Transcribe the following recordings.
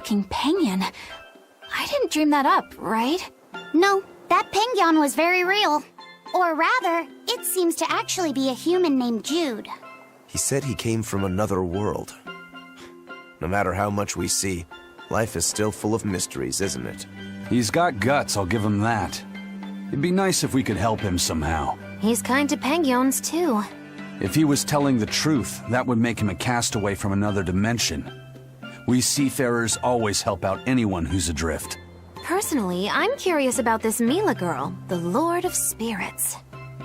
talking penguin. I didn't dream that up, right? No, that penguin was very real. Or rather, it seems to actually be a human named Jude. He said he came from another world. No matter how much we see, life is still full of mysteries, isn't it? He's got guts, I'll give him that. It'd be nice if we could help him somehow. He's kind to penguins, too. If he was telling the truth, that would make him a castaway from another dimension. We seafarers always help out anyone who's adrift. Personally, I'm curious about this Mila girl, the Lord of Spirits.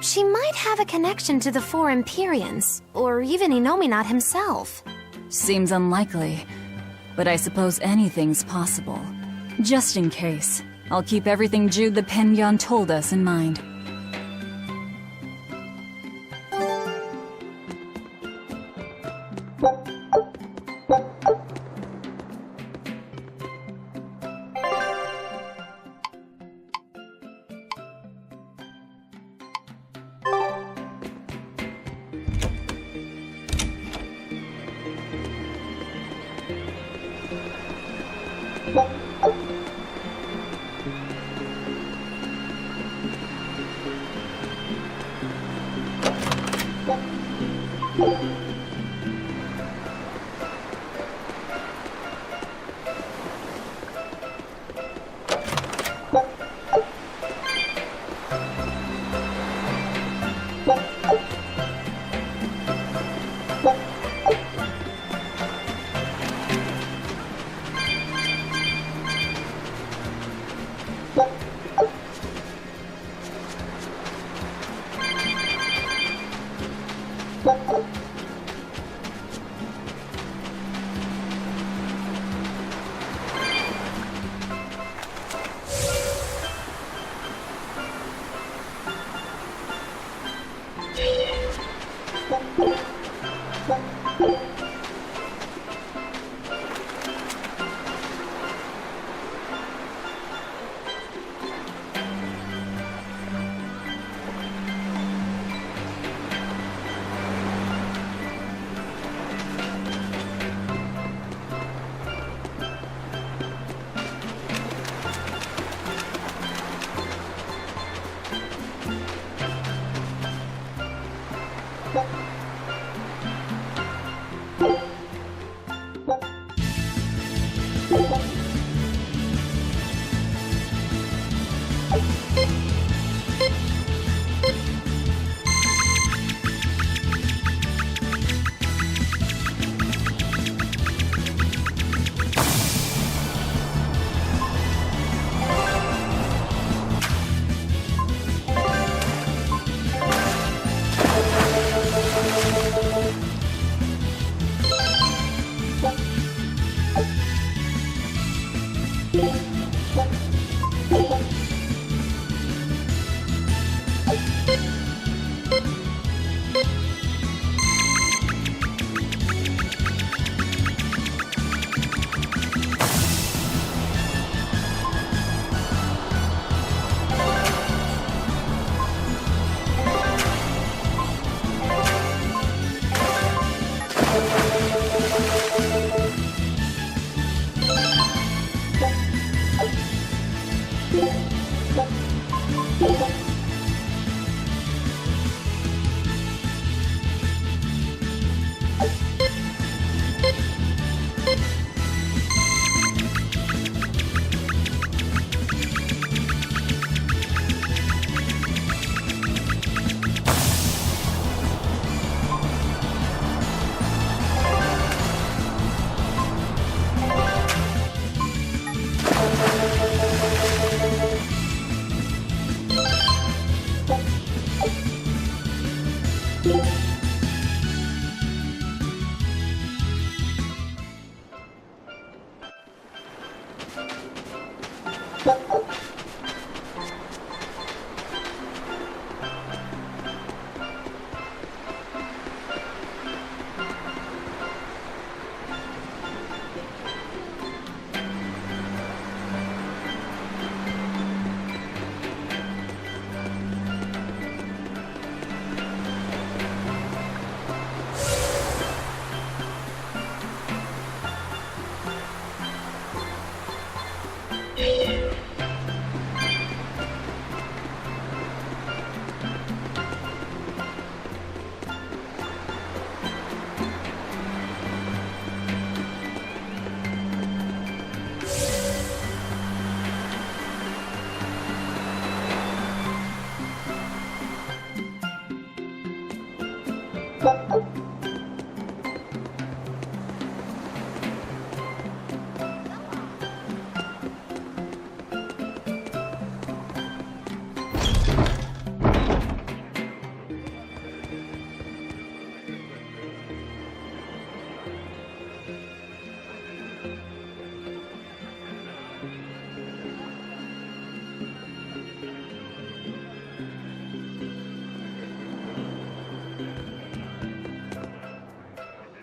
She might have a connection to the Four Empyreans, or even Inominat himself. Seems unlikely, but I suppose anything's possible. Just in case, I'll keep everything Jude the Penguin told us in mind.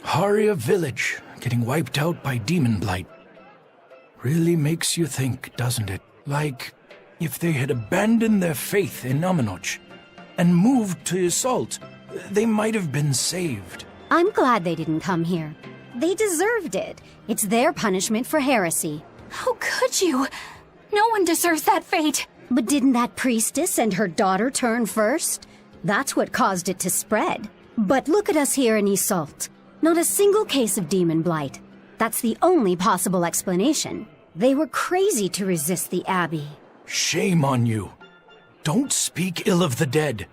Haria village getting wiped out by demon blight. Really makes you think, doesn't it? Like, if they had abandoned their faith in Aminoch and moved to Assault, they might have been saved. I'm glad they didn't come here. They deserved it. It's their punishment for heresy. How could you? No one deserves that fate. But didn't that priestess and her daughter turn first? That's what caused it to spread. But look at us here in Assault. Not a single case of demon blight. That's the only possible explanation. They were crazy to resist the Abbey. Shame on you. Don't speak ill of the dead.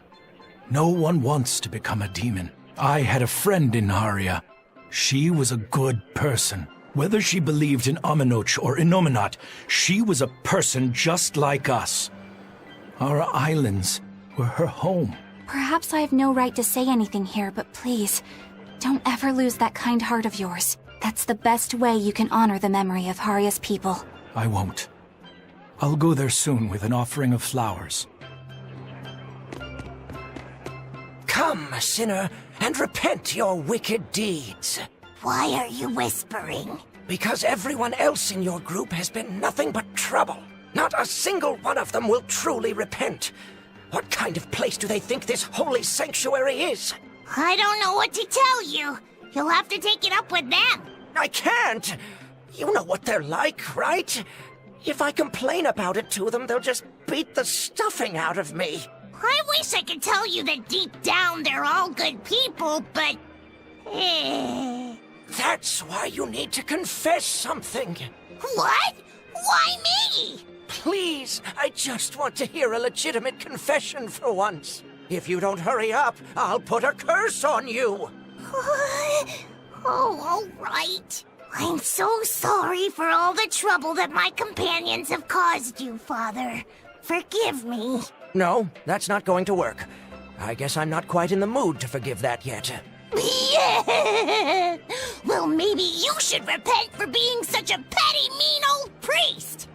No one wants to become a demon. I had a friend in Haria. She was a good person. Whether she believed in Aminoch or Innominat, she was a person just like us. Our islands were her home. Perhaps I have no right to say anything here, but please, don't ever lose that kind heart of yours. That's the best way you can honor the memory of Haria's people. I won't. I'll go there soon with an offering of flowers. Come, sinner, and repent your wicked deeds. Why are you whispering? Because everyone else in your group has been nothing but trouble. Not a single one of them will truly repent. What kind of place do they think this holy sanctuary is? I don't know what to tell you. You'll have to take it up with them. I can't! You know what they're like, right? If I complain about it to them, they'll just beat the stuffing out of me. I wish I could tell you that deep down they're all good people, but... That's why you need to confess something. What? Why me? Please, I just want to hear a legitimate confession for once. If you don't hurry up, I'll put a curse on you. Oh, all right. I'm so sorry for all the trouble that my companions have caused you, Father. Forgive me. No, that's not going to work. I guess I'm not quite in the mood to forgive that yet. Yeah! Well, maybe you should repent for being such a petty, mean old priest.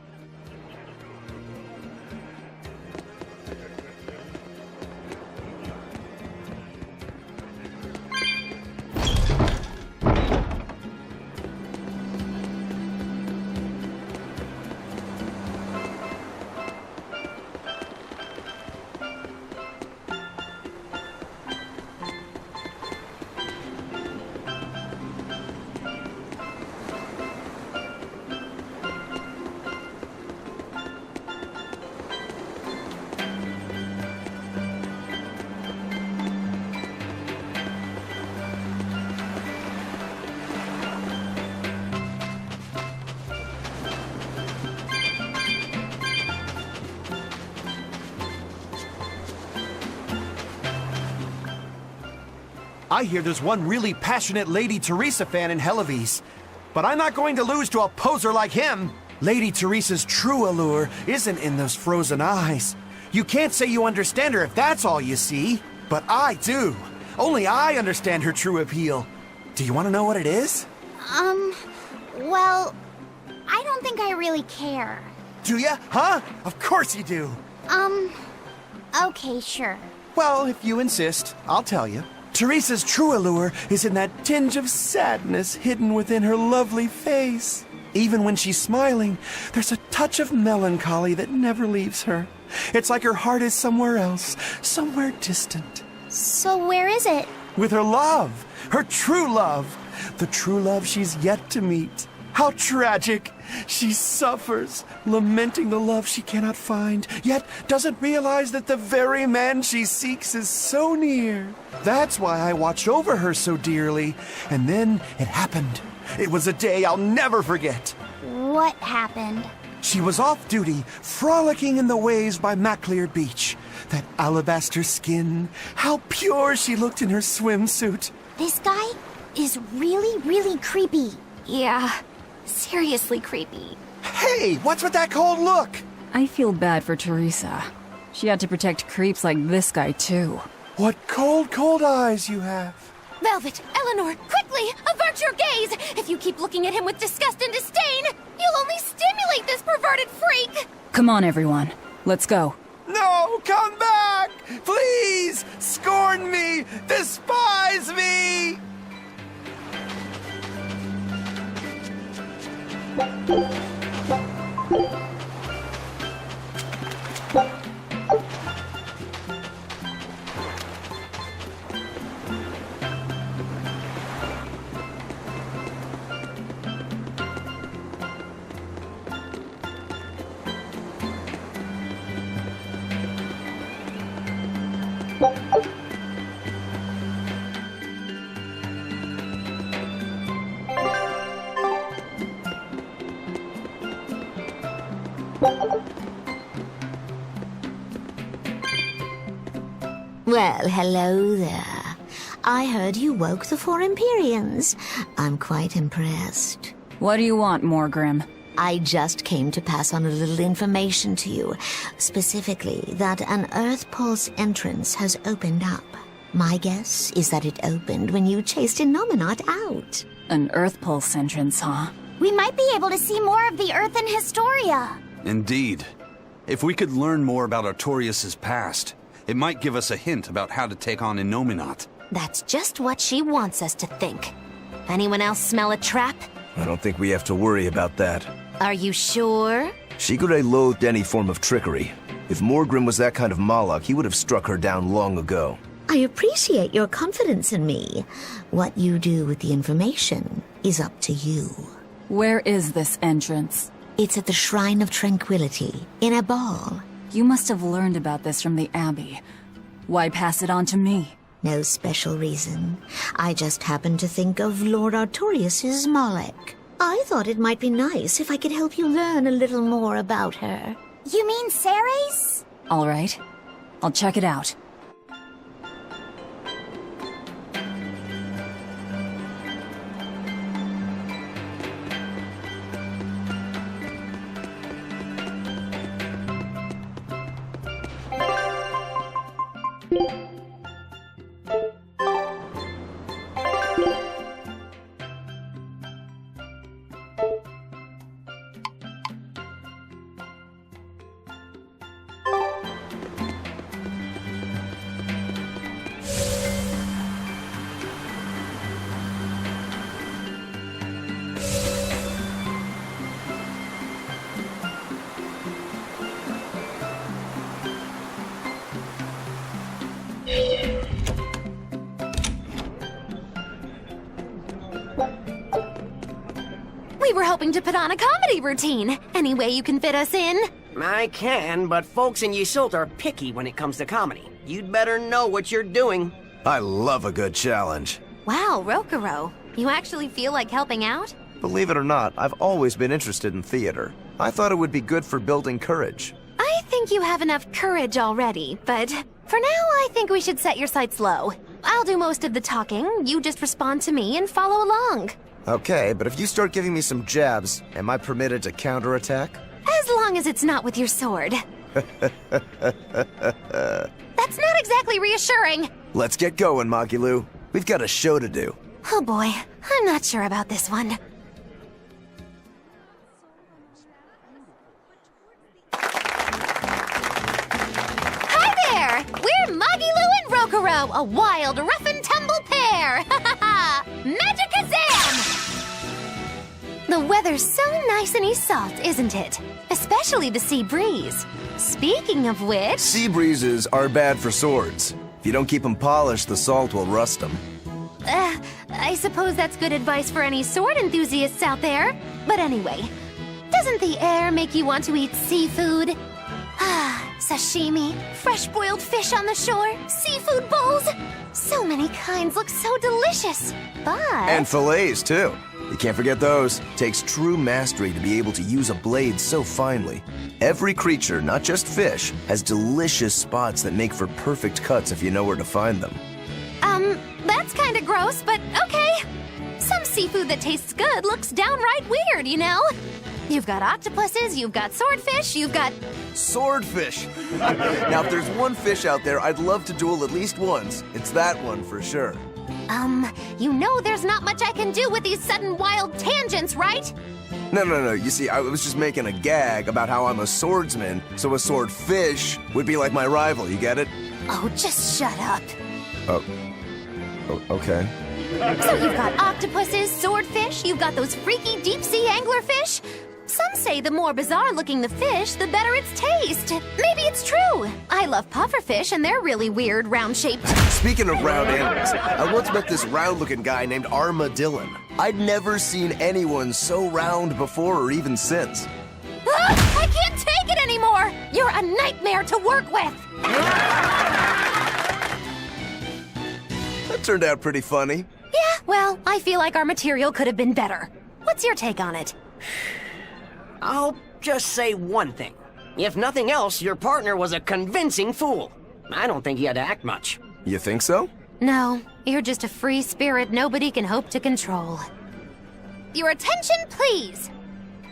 I hear there's one really passionate Lady Teresa fan in Helives. But I'm not going to lose to a poser like him. Lady Teresa's true allure isn't in those frozen eyes. You can't say you understand her if that's all you see. But I do. Only I understand her true appeal. Do you want to know what it is? Well, I don't think I really care. Do ya? Huh? Of course you do. Okay, sure. Well, if you insist, I'll tell you. Teresa's true allure is in that tinge of sadness hidden within her lovely face. Even when she's smiling, there's a touch of melancholy that never leaves her. It's like her heart is somewhere else, somewhere distant. So where is it? With her love, her true love, the true love she's yet to meet. How tragic! She suffers, lamenting the love she cannot find, yet doesn't realize that the very man she seeks is so near. That's why I watched over her so dearly. And then it happened. It was a day I'll never forget. What happened? She was off duty, frolicking in the waves by Maclear Beach. that alabaster skin. How pure she looked in her swimsuit. This guy is really, really creepy. Yeah, seriously creepy. Hey, what's with that cold look? I feel bad for Teresa. She had to protect creeps like this guy, too. What cold, cold eyes you have. Velvet, Eleanor, quickly, avert your gaze! If you keep looking at him with disgust and disdain, you'll only stimulate this perverted freak! Come on, everyone. Let's go. No, come back! Please! Scorn me! Despise me! Well, hello there. I heard you woke the four Empyreans. I'm quite impressed. What do you want, Morgrim? I just came to pass on a little information to you. Specifically, that an Earth Pulse entrance has opened up. My guess is that it opened when you chased Innominat out. An Earth Pulse entrance, huh? We might be able to see more of the Earth in Historia. Indeed. If we could learn more about Artorias' past, it might give us a hint about how to take on Innominat. That's just what she wants us to think. Anyone else smell a trap? I don't think we have to worry about that. Are you sure? Shigure loathed any form of trickery. If Morgrim was that kind of Malak, he would have struck her down long ago. I appreciate your confidence in me. What you do with the information is up to you. Where is this entrance? It's at the Shrine of Tranquility, in a ball. You must have learned about this from the Abbey. Why pass it on to me? No special reason. I just happened to think of Lord Artorias' Malek. I thought it might be nice if I could help you learn a little more about her. You mean Ceres? All right. I'll check it out. We were hoping to put on a comedy routine. Any way you can fit us in? I can, but folks in Yseult are picky when it comes to comedy. You'd better know what you're doing. I love a good challenge. Wow, Rokuro. You actually feel like helping out? Believe it or not, I've always been interested in theater. I thought it would be good for building courage. I think you have enough courage already, but for now I think we should set your sights low. I'll do most of the talking, you just respond to me and follow along. Okay, but if you start giving me some jabs, am I permitted to counterattack? As long as it's not with your sword. That's not exactly reassuring. Let's get going, Magilu. We've got a show to do. Oh boy, I'm not sure about this one. Hi there! We're Magilu and Rokuro, a wild, rough-and-tumble pair! Ha ha ha! Magicazam! The weather's so nice in Yseult, isn't it? Especially the sea breeze. Speaking of which... Sea breezes are bad for swords. If you don't keep them polished, the salt will rust them. I suppose that's good advice for any sword enthusiasts out there. But anyway, doesn't the air make you want to eat seafood? Sashimi, fresh-boiled fish on the shore, seafood bowls. So many kinds look so delicious, but... And fillets, too. You can't forget those. Takes true mastery to be able to use a blade so finely. Every creature, not just fish, has delicious spots that make for perfect cuts if you know where to find them. That's kinda gross, but okay. Some seafood that tastes good looks downright weird, you know? You've got octopuses, you've got swordfish, you've got... Swordfish! Now, if there's one fish out there I'd love to duel at least once, it's that one for sure. You know there's not much I can do with these sudden wild tangents, right? No. You see, I was just making a gag about how I'm a swordsman, so a swordfish would be like my rival, you get it? Oh, just shut up. Okay. So you've got octopuses, swordfish, you've got those freaky deep-sea anglerfish. Some say the more bizarre-looking the fish, the better its taste. Maybe it's true. I love pufferfish, and they're really weird, round-shaped. Speaking of round animals, I once met this round-looking guy named Armadillon. I'd never seen anyone so round before or even since. I can't take it anymore! You're a nightmare to work with! That turned out pretty funny. Yeah, well, I feel like our material could have been better. What's your take on it? I'll just say one thing. If nothing else, your partner was a convincing fool. I don't think he had to act much. You think so? No, you're just a free spirit nobody can hope to control. Your attention, please!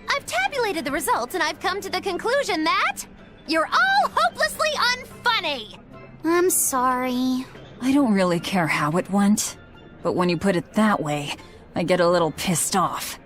I've tabulated the results and I've come to the conclusion that you're all hopelessly unfunny! I'm sorry. I don't really care how it went, but when you put it that way, I get a little pissed off.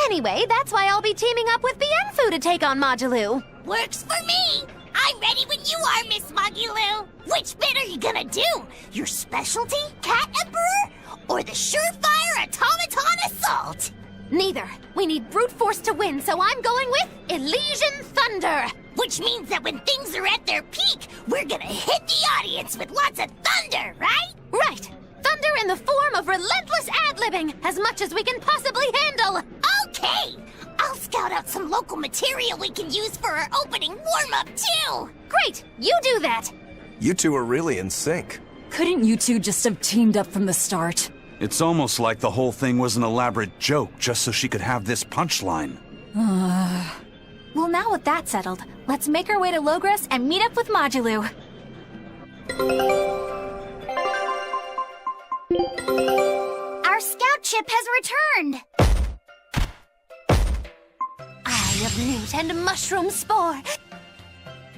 Anyway, that's why I'll be teaming up with Bienfu to take on Majulu. Works for me! I'm ready when you are, Miss Magulu! Which bit are you gonna do? Your specialty, Cat Emperor? Or the surefire automaton assault? Neither. We need brute force to win, so I'm going with Elysian Thunder! Which means that when things are at their peak, we're gonna hit the audience with lots of thunder, right? Right! Thunder in the form of relentless ad-libbing, as much as we can possibly handle! Okay! I'll scout out some local material we can use for our opening warm-up, too! Great! You do that! You two are really in sync. Couldn't you two just have teamed up from the start? It's almost like the whole thing was an elaborate joke just so she could have this punchline. Well, now with that settled, let's make our way to Logres and meet up with Majulu. Our scout ship has returned! Eye of newt and mushroom spore!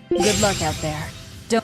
Good luck out there. Don't...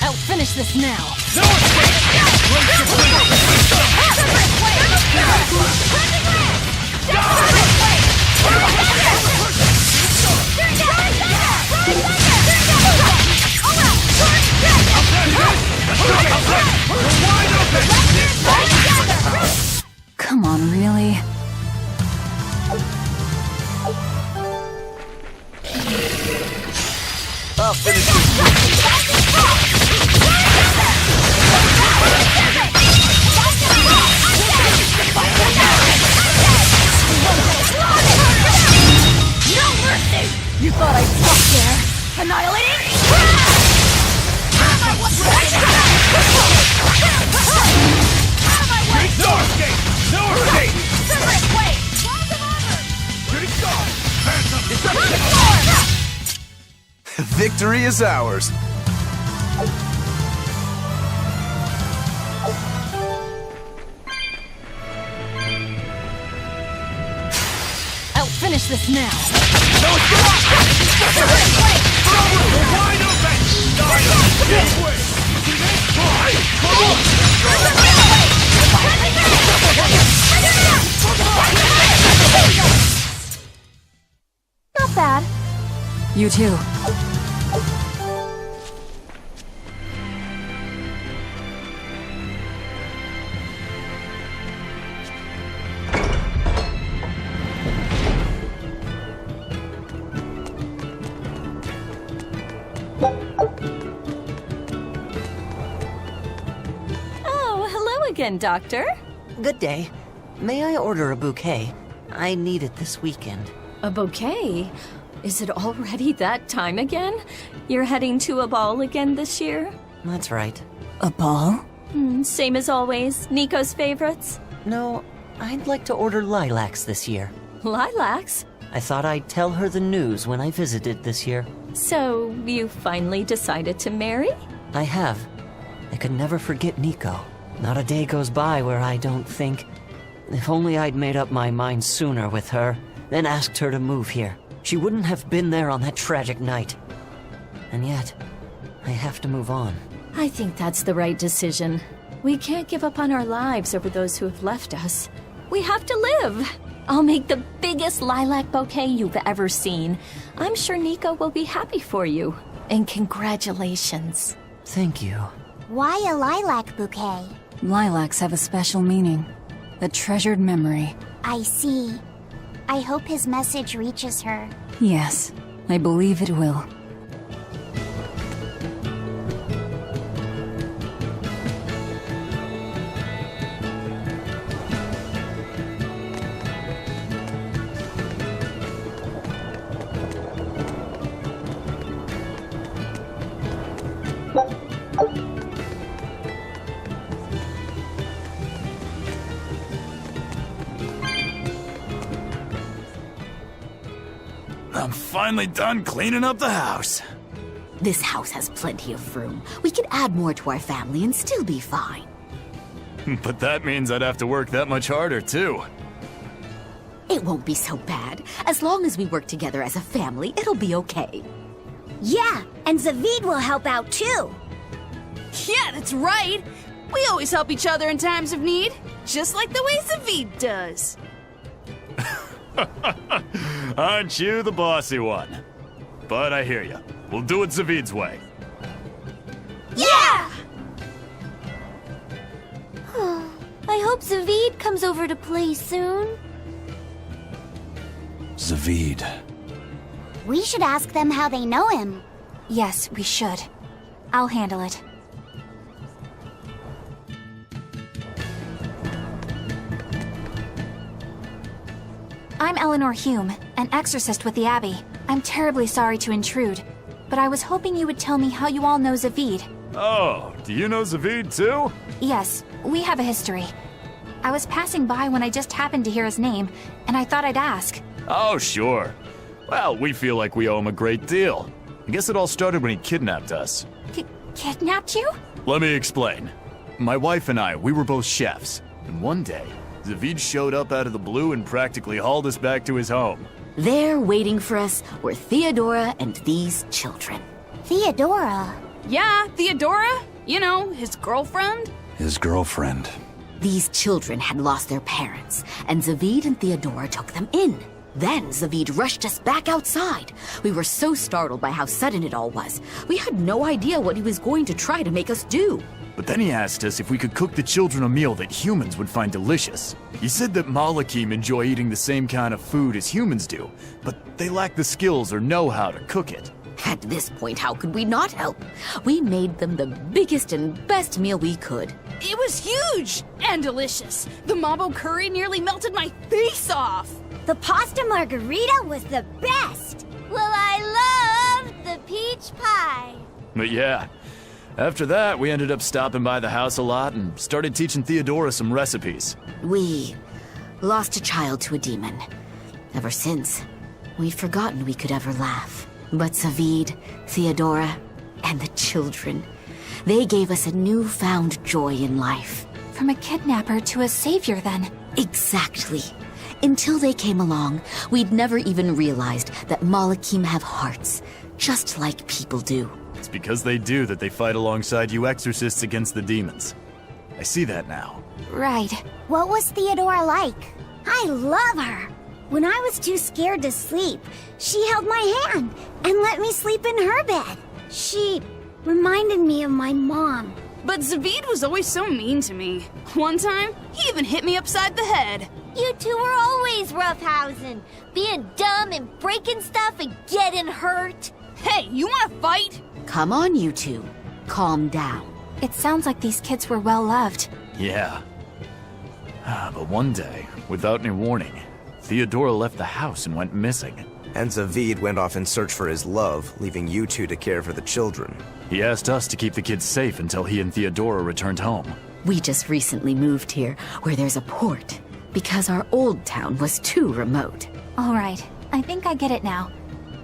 I'll finish this now. Come on, really? victory is ours. I'll finish this now. Wide open! Give way! Not bad. You too. Oh, hello again, Doctor. Good day. May I order a bouquet? I need it this weekend. A bouquet? Is it already that time again? You're heading to a ball again this year? That's right. A ball? Same as always, Nico's favorites? No, I'd like to order lilacs this year. Lilacs? I thought I'd tell her the news when I visited this year. So, you finally decided to marry? I have. I could never forget Nico. Not a day goes by where I don't think, if only I'd made up my mind sooner with her, then asked her to move here. She wouldn't have been there on that tragic night. And yet, I have to move on. I think that's the right decision. We can't give up on our lives over those who have left us. We have to live. I'll make the biggest lilac bouquet you've ever seen. I'm sure Nico will be happy for you. And congratulations. Thank you. Why a lilac bouquet? Lilacs have a special meaning. A treasured memory. I see. I hope his message reaches her. Yes, I believe it will. I'm finally done cleaning up the house. This house has plenty of room. We could add more to our family and still be fine. But that means I'd have to work that much harder, too. It won't be so bad. As long as we work together as a family, it'll be okay. Yeah, and Zavid will help out too. Yeah, that's right. We always help each other in times of need, just like the way Zavid does. Aren't you the bossy one? But I hear you. We'll do it Zavid's way. Yeah! I hope Zavid comes over to play soon. Zavid. We should ask them how they know him. Yes, we should. I'll handle it. I'm Eleanor Hume, an exorcist with the Abbey. I'm terribly sorry to intrude, but I was hoping you would tell me how you all know Zavid. Oh, do you know Zavid too? Yes, we have a history. I was passing by when I just happened to hear his name, and I thought I'd ask. Oh, sure. Well, we feel like we owe him a great deal. I guess it all started when he kidnapped us. Kidnapped you? Let me explain. My wife and I, we were both chefs, and one day, Zavid showed up out of the blue and practically hauled us back to his home. There waiting for us were Theodora and these children. Theodora? Yeah, Theodora. You know, his girlfriend. His girlfriend. These children had lost their parents, and Zavid and Theodora took them in. Then Zavid rushed us back outside. We were so startled by how sudden it all was. We had no idea what he was going to try to make us do. But then he asked us if we could cook the children a meal that humans would find delicious. He said that Malakim enjoy eating the same kind of food as humans do, but they lack the skills or know-how to cook it. At this point, how could we not help? We made them the biggest and best meal we could. It was huge and delicious. The mabo curry nearly melted my face off. The pasta margarita was the best. Well, I loved the peach pie. But yeah, after that, we ended up stopping by the house a lot and started teaching Theodora some recipes. We lost a child to a demon. Ever since, we've forgotten we could ever laugh. But Savid, Theodora, and the children, they gave us a newfound joy in life. From a kidnapper to a savior, then. Exactly. Until they came along, we'd never even realized that Malakim have hearts, just like people do. It's because they do that they fight alongside you exorcists against the demons. I see that now. Right. What was Theodora like? I love her. When I was too scared to sleep, she held my hand and let me sleep in her bed. She reminded me of my mom. But Zavid was always so mean to me. One time, he even hit me upside the head. You two were always roughhousing, being dumb and breaking stuff and getting hurt. Hey, you wanna fight? Come on, you two. Calm down. It sounds like these kids were well loved. Yeah. But one day, without any warning, Theodora left the house and went missing. And Zavid went off in search for his love, leaving you two to care for the children. He asked us to keep the kids safe until he and Theodora returned home. We just recently moved here, where there's a port, because our old town was too remote. All right, I think I get it now.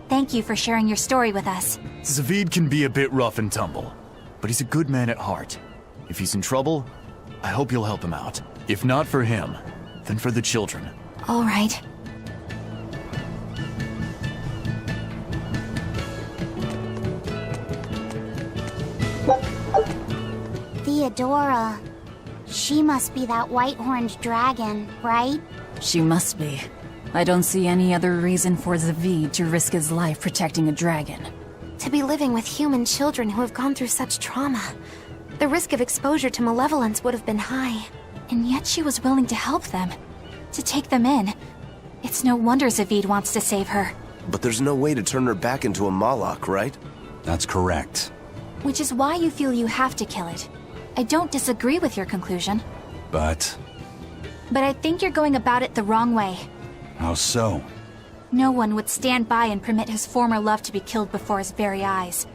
Thank you for sharing your story with us. Zavid can be a bit rough and tumble, but he's a good man at heart. If he's in trouble, I hope you'll help him out. If not for him, then for the children. All right. Theodora. She must be that white-horned dragon, right? She must be. I don't see any other reason for Zavid to risk his life protecting a dragon. To be living with human children who have gone through such trauma, the risk of exposure to malevolence would have been high. And yet she was willing to help them, to take them in. It's no wonder Zavid wants to save her. But there's no way to turn her back into a Malak, right? That's correct. Which is why you feel you have to kill it. I don't disagree with your conclusion. But I think you're going about it the wrong way. how so? No one would stand by and permit his former love to be killed before his very eyes.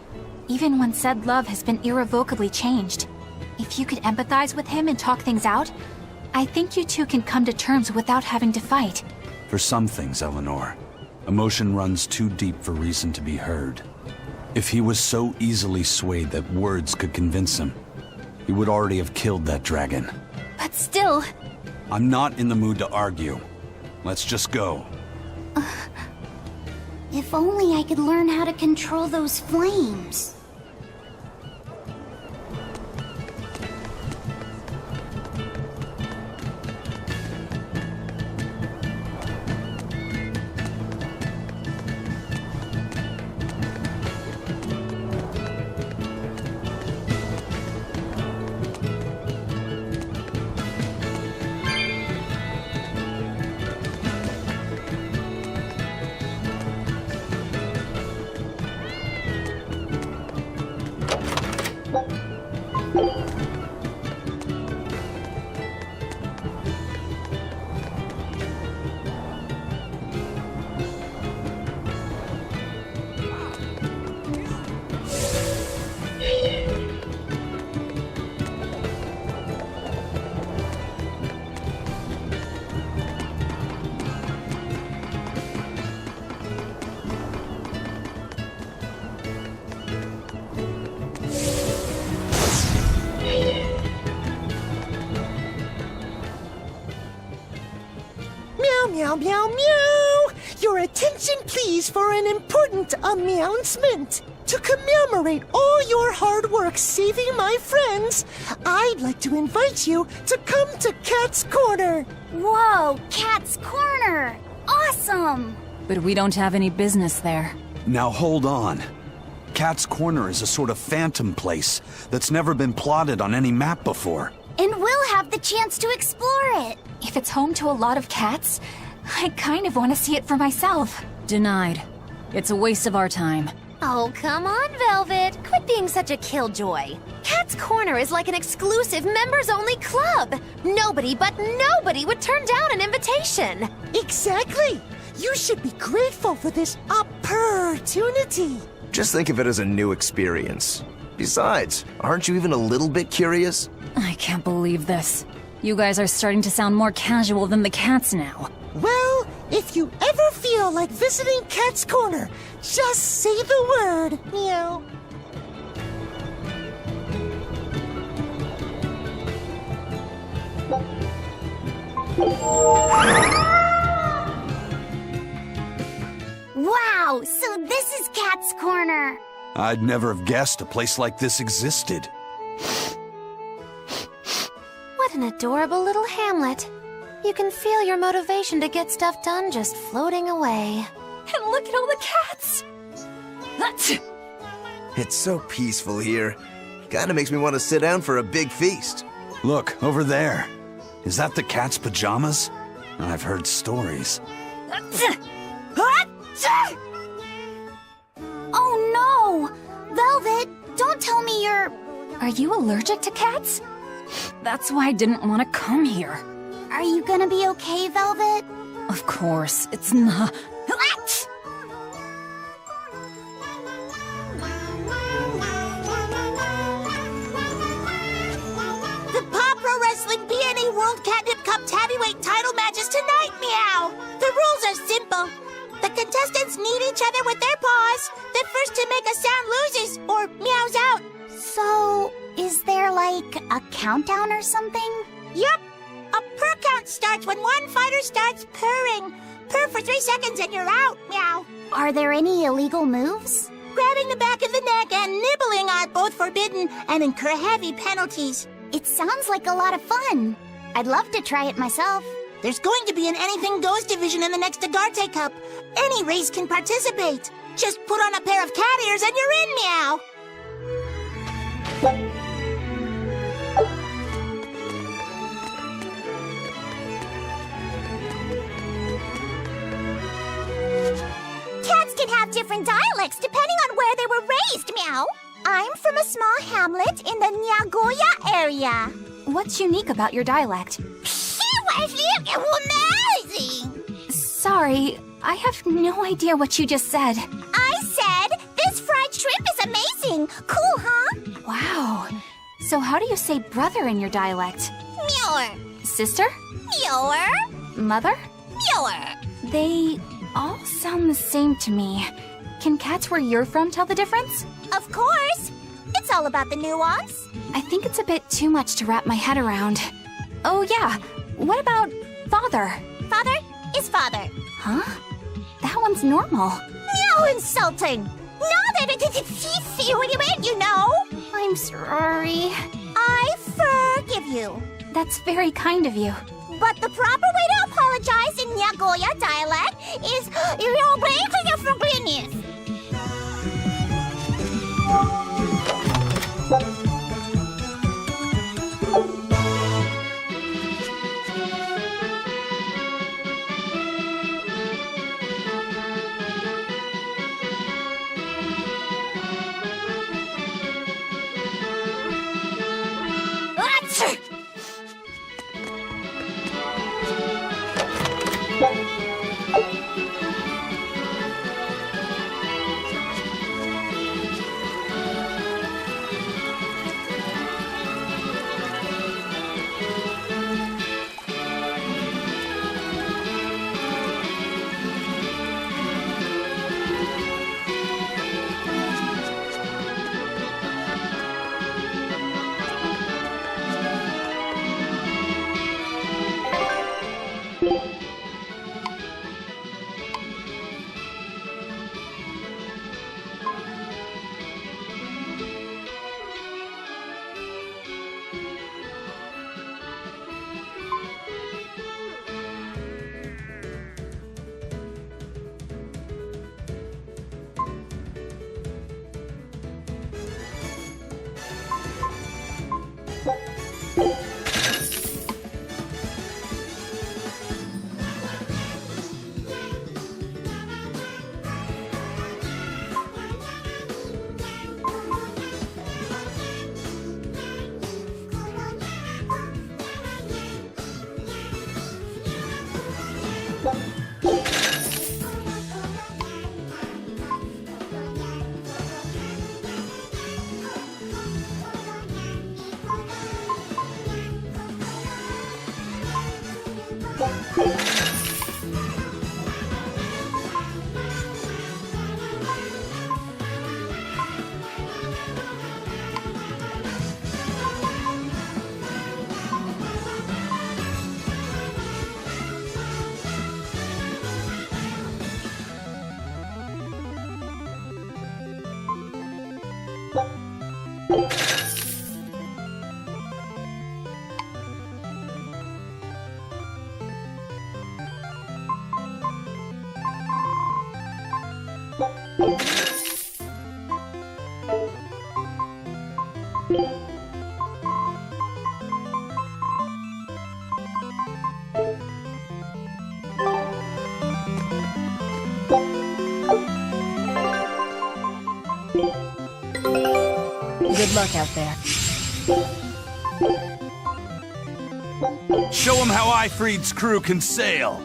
Even when said love has been irrevocably changed. If you could empathize with him and talk things out, I think you two can come to terms without having to fight. For some things, Eleanor, emotion runs too deep for reason to be heard. If he was so easily swayed that words could convince him, he would already have killed that dragon. But still... I'm not in the mood to argue. Let's just go. If only I could learn how to control those flames. Meow, meow, meow! Your attention, please, for an important announcement. To commemorate all your hard work saving my friends, I'd like to invite you to come to Cat's Corner. Whoa, Cat's Corner! Awesome! But we don't have any business there. Now hold on. Cat's Corner is a sort of phantom place that's never been plotted on any map before. And we'll have the chance to explore it. If it's home to a lot of cats, I kind of want to see it for myself. Denied. It's a waste of our time. Oh, come on, Velvet. Quit being such a killjoy. Cat's Corner is like an exclusive members-only club. Nobody but nobody would turn down an invitation. Exactly. You should be grateful for this opportunity. Just think of it as a new experience. Besides, aren't you even a little bit curious? I can't believe this. You guys are starting to sound more casual than the cats now. Well, If you ever feel like visiting Cat's Corner, just say the word, meow. Wow, so this is Cat's Corner. I'd never have guessed a place like this existed. What an adorable little hamlet. You can feel your motivation to get stuff done just floating away. And look at all the cats! It's so peaceful here. Kinda makes me want to sit down for a big feast. Look, over there. Is that the cat's pajamas? I've heard stories. Oh no! Velvet, don't tell me you're... Are you allergic to cats? That's why I didn't want to come here. Are you gonna be okay, Velvet? Of course, it's not... The Paw Pro Wrestling PNA World Catnip Cup Heavyweight title match is tonight, meow! The rules are simple. The contestants knead each other with their paws. The first to make a sound loses, or meows out. So, is there like a countdown or something? Yup! A purr count starts when one fighter starts purring. Purr for 3 seconds and you're out, meow. Are there any illegal moves? Grabbing the back of the neck and nibbling are both forbidden and incur heavy penalties. It sounds like a lot of fun. I'd love to try it myself. There's going to be an Anything Goes division in the next Agarte Cup. Any race can participate. Just put on a pair of cat ears and you're in, meow. Cats can have different dialects depending on where they were raised, meow. I'm from a small hamlet in the Nagoya area. What's unique about your dialect? Amazing! Sorry, I have no idea what you just said. I said, this fried shrimp is amazing! Cool, huh? Wow. So how do you say brother in your dialect? Meower. Sister? Meower. Mother? Meower. They all sound the same to me. Can cats where you're from tell the difference? Of course. It's all about the nuance. I think it's a bit too much to wrap my head around. Oh yeah, what about father? Father is father. Huh? That one's normal. No insulting! No, you know? I'm sorry. I forgive you. That's very kind of you. But the proper way to apologize in Nagoya dialect is you're breaking your forgiveness. Good luck out there. Show him how Ifrid's crew can sail.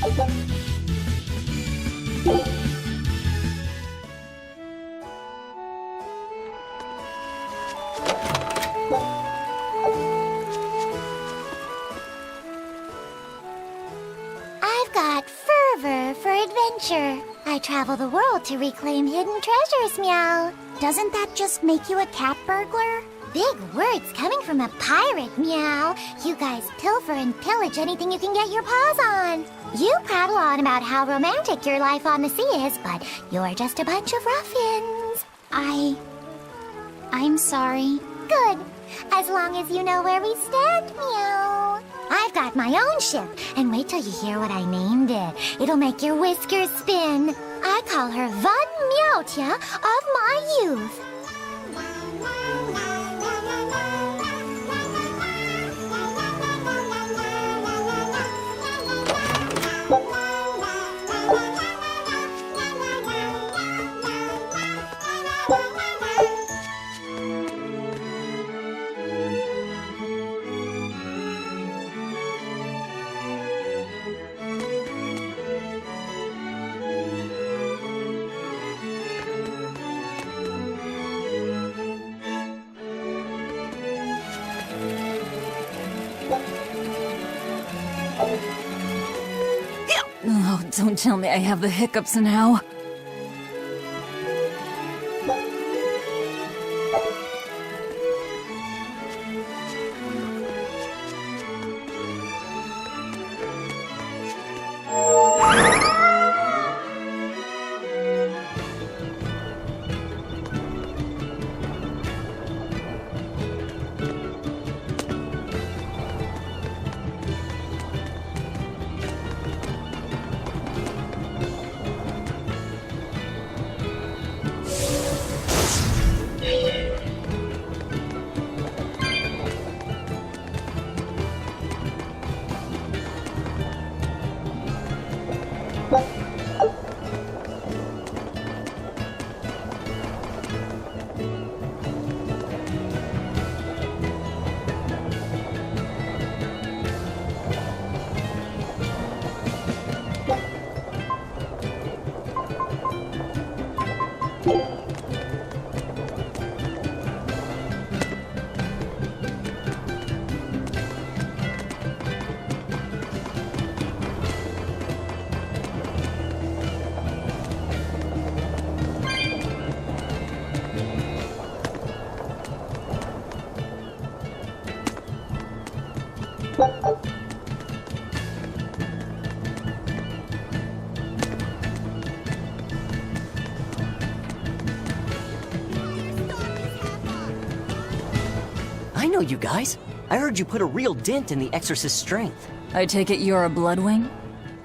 I've got fervor for adventure. I travel the world to reclaim hidden treasures, Meow. Doesn't that just make you a cat burglar? Big words coming from a pirate, Meow. You guys pilfer and pillage anything you can get your paws on. You prattle on about how romantic your life on the sea is, but you're just a bunch of ruffians. I'm sorry. Good. As long as you know where we stand, Meow. I've got my own ship, and wait till you hear what I named it. It'll make your whiskers spin. I call her Von Meowtia of my youth. Oh, don't tell me I have the hiccups now. I know you guys. I heard you put a real dent in the Exorcist's strength. I take it you're a Bloodwing?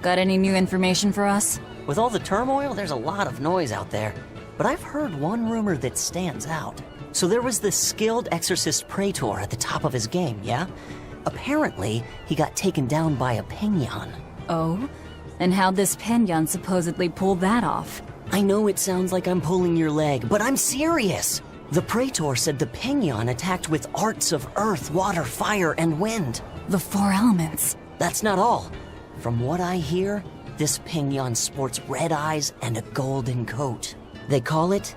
Got any new information for us? With all the turmoil, there's a lot of noise out there. But I've heard one rumor that stands out. So there was this skilled Exorcist Praetor at the top of his game, yeah? Apparently, he got taken down by a Penyon. Oh? And how'd this Penyon supposedly pull that off? I know it sounds like I'm pulling your leg, but I'm serious! The Praetor said the Penyon attacked with arts of earth, water, fire, and wind. The 4 elements. That's not all. From what I hear, this Penyon sports red eyes and a golden coat. They call it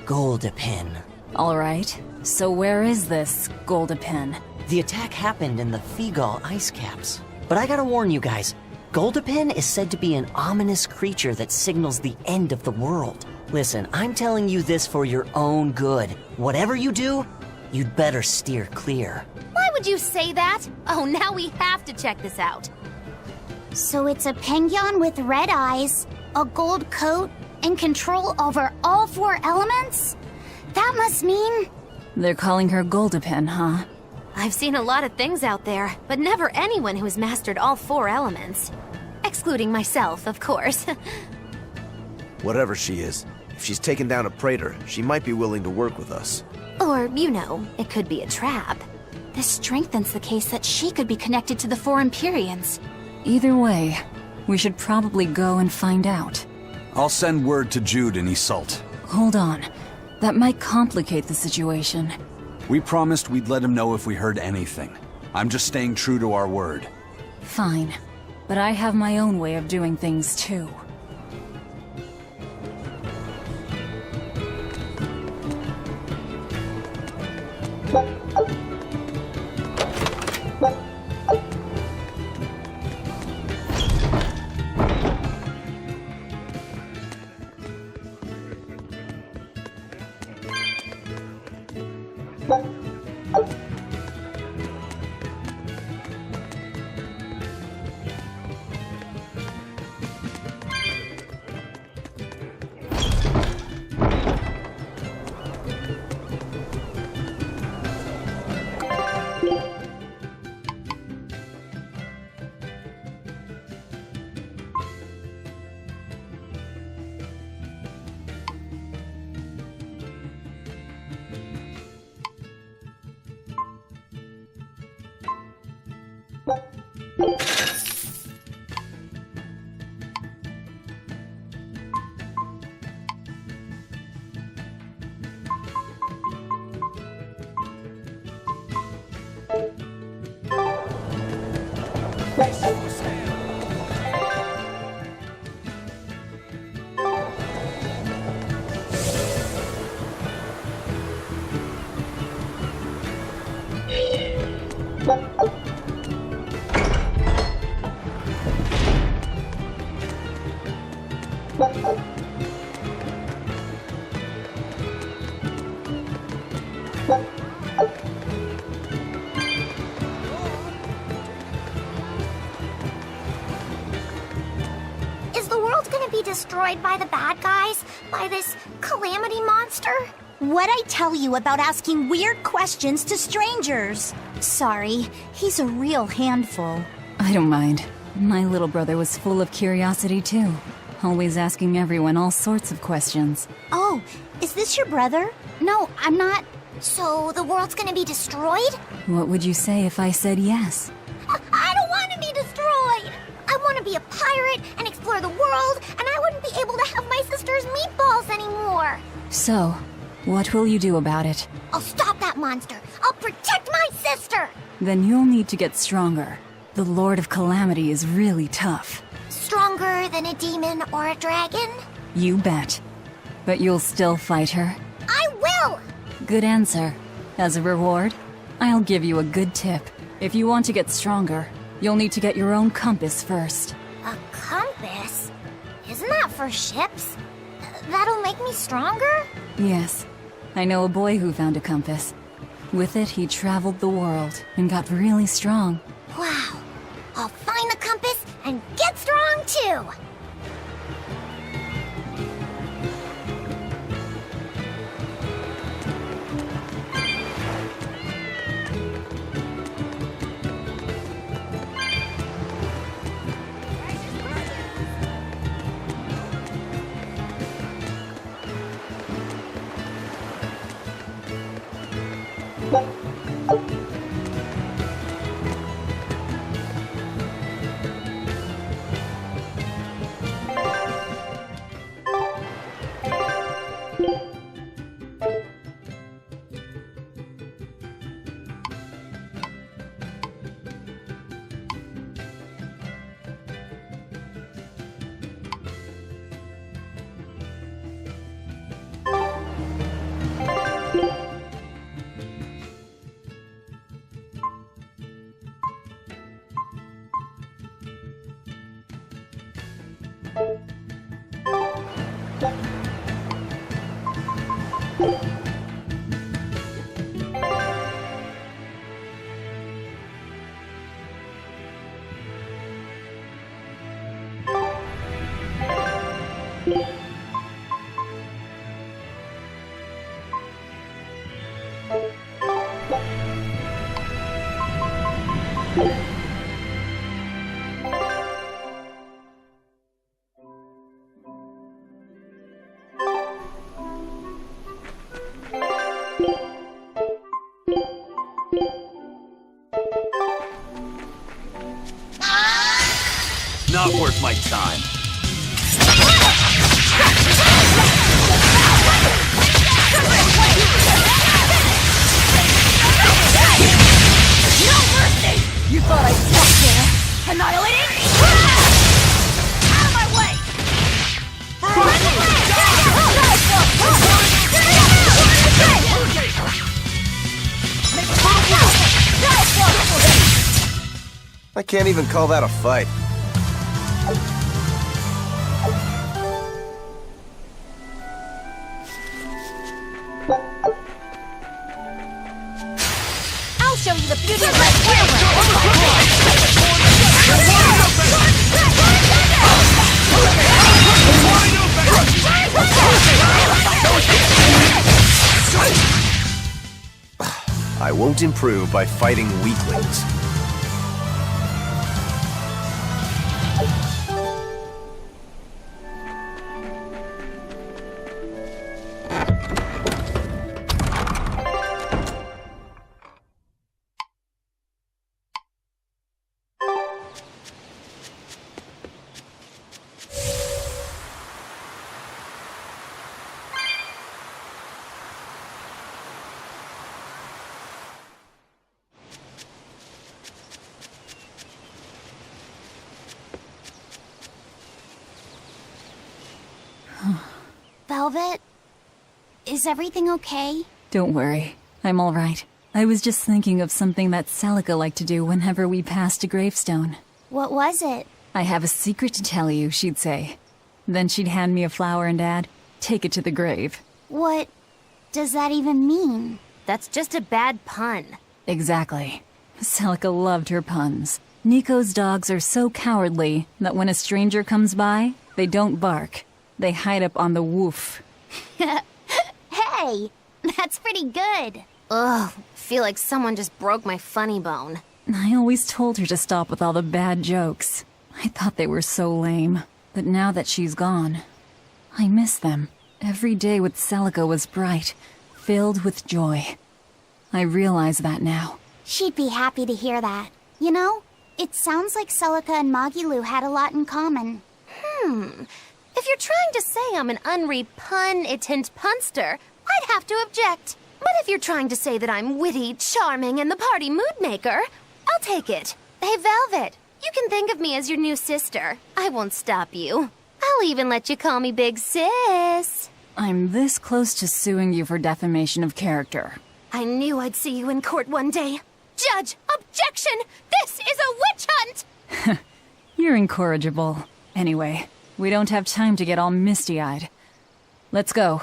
Goldapin. All right. So where is this Goldapin? The attack happened in the Fegal ice caps. But I gotta warn you guys, Goldapin is said to be an ominous creature that signals the end of the world. Listen, I'm telling you this for your own good. Whatever you do, you'd better steer clear. Why would you say that? Oh, now we have to check this out. So it's a Penguin with red eyes, a gold coat, and control over all 4 elements? That must mean... They're calling her Goldapin, huh? I've seen a lot of things out there, but never anyone who has mastered all 4 elements. Excluding myself, of course. Whatever she is, if she's taken down a Praetor, she might be willing to work with us. Or, you know, it could be a trap. This strengthens the case that she could be connected to the 4 Empyreans. Either way, we should probably go and find out. I'll send word to Jude and Iseult. Hold on. That might complicate the situation. We promised we'd let him know if we heard anything. I'm just staying true to our word. Fine. But I have my own way of doing things, too. Is the world gonna be destroyed by the bad guys? By this calamity monster? What'd I tell you about asking weird questions to strangers? Sorry, he's a real handful. I don't mind. My little brother was full of curiosity, too. Always asking everyone all sorts of questions. Oh, is this your brother? No, I'm not. So the world's gonna be destroyed? What would you say if I said yes? I don't want to be destroyed! I want to be a pirate and explore the world, and I wouldn't be able to have my sister's meatballs anymore! So, what will you do about it? I'll stop that monster! I'll protect my sister! Then you'll need to get stronger. The Lord of Calamity is really tough. Stronger than a demon or a dragon? You bet. But you'll still fight her? I will! Good answer. As a reward, I'll give you a good tip. If you want to get stronger, you'll need to get your own compass first. A compass? Isn't that for ships? That'll make me stronger? Yes. I know a boy who found a compass. With it, he traveled the world and got really strong. Wow. I'll find the compass and get strong too! Not worth my time. No mercy! You thought I'd stop there? Annihilating? can't even call that a fight. I'll show you the beauty of my I won't improve by fighting weaklings. Velvet? Is everything okay? Don't worry. I'm all right. I was just thinking of something that Celica liked to do whenever we passed a gravestone. What was it? I have a secret to tell you, she'd say. Then she'd hand me a flower and add, take it to the grave. What does that even mean? That's just a bad pun. Exactly. Celica loved her puns. Nico's dogs are so cowardly that when a stranger comes by, they don't bark. They hide up on the woof. Hey, that's pretty good. Ugh, feel like someone just broke my funny bone. I always told her to stop with all the bad jokes. I thought they were so lame. But now that she's gone, I miss them. Every day with Celica was bright, filled with joy. I realize that now. She'd be happy to hear that. You know, it sounds like Celica and Magilu had a lot in common. If you're trying to say I'm an unrepunnitant punster, I'd have to object. But if you're trying to say that I'm witty, charming, and the party mood maker, I'll take it. Hey, Velvet, you can think of me as your new sister. I won't stop you. I'll even let you call me Big Sis. I'm this close to suing you for defamation of character. I knew I'd see you in court one day. Judge, objection! This is a witch hunt! You're incorrigible. Anyway, we don't have time to get all misty-eyed. Let's go.